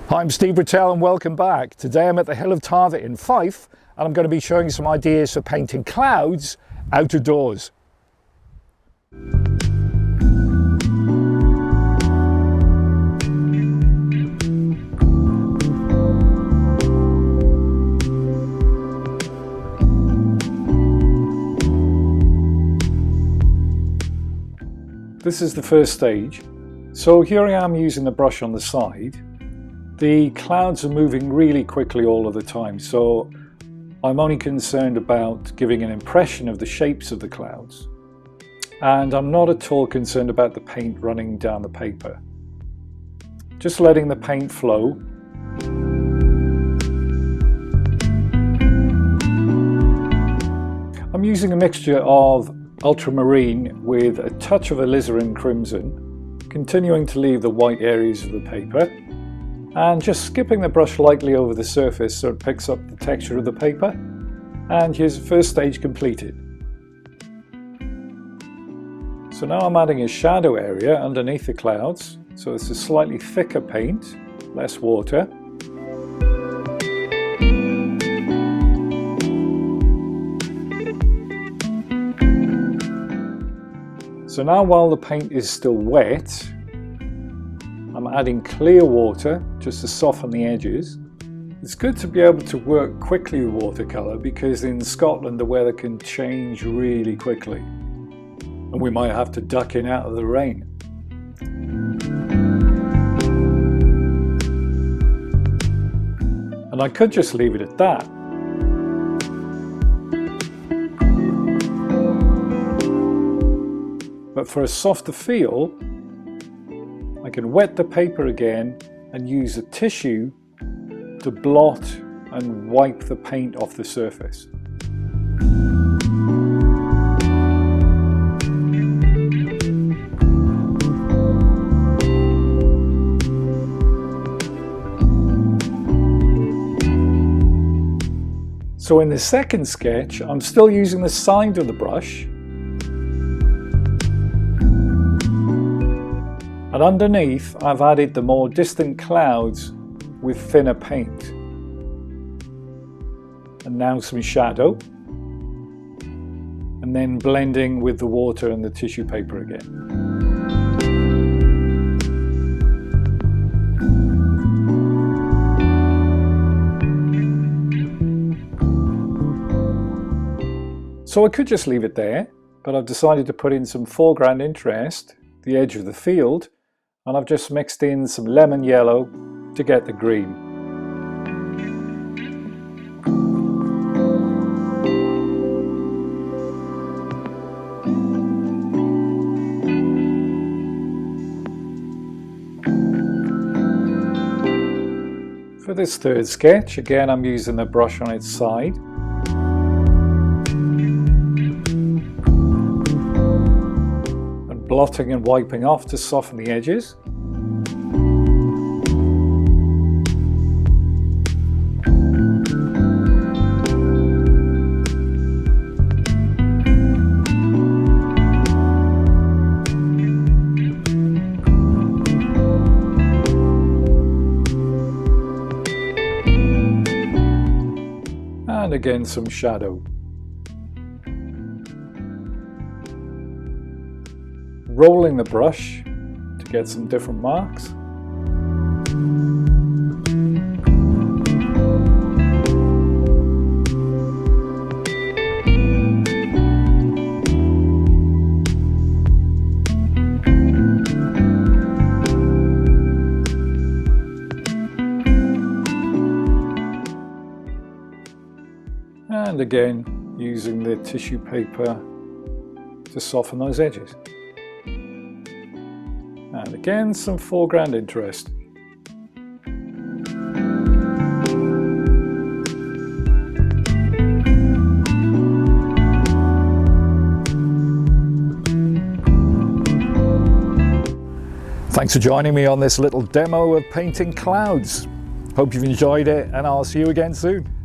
Hi, I'm Steve Britell and welcome back. Today I'm at the Hill of Tarvit in Fife and I'm going to be showing you some ideas for painting clouds out of doors. This is the first stage. So here I am using the brush on the side. The clouds are moving really quickly all of the time, so I'm only concerned about giving an impression of the shapes of the clouds. And I'm not at all concerned about the paint running down the paper. Just letting the paint flow. I'm using a mixture of ultramarine with a touch of alizarin crimson, continuing to leave the white areas of the paper, and just skipping the brush lightly over the surface so it picks up the texture of the paper. And here's the first stage completed. So now I'm adding a shadow area underneath the clouds, so it's a slightly thicker paint, less water. So now while the paint is still wet, I'm adding clear water just to soften the edges. It's good to be able to work quickly with watercolour because in Scotland the weather can change really quickly and we might have to duck in out of the rain. And I could just leave it at that. But for a softer feel, I can wet the paper again and use a tissue to blot and wipe the paint off the surface. So in the second sketch, I'm still using the side of the brush. And underneath, I've added the more distant clouds with thinner paint. And now some shadow. And then blending with the water and the tissue paper again. So I could just leave it there, but I've decided to put in some foreground interest, the edge of the field, and I've just mixed in some lemon yellow to get the green. For this third sketch, again I'm using the brush on its side. Blotting and wiping off to soften the edges. And again some shadow. Rolling the brush to get some different marks. And again, using the tissue paper to soften those edges. And again, some foreground interest. Thanks for joining me on this little demo of painting clouds. Hope you've enjoyed it and I'll see you again soon.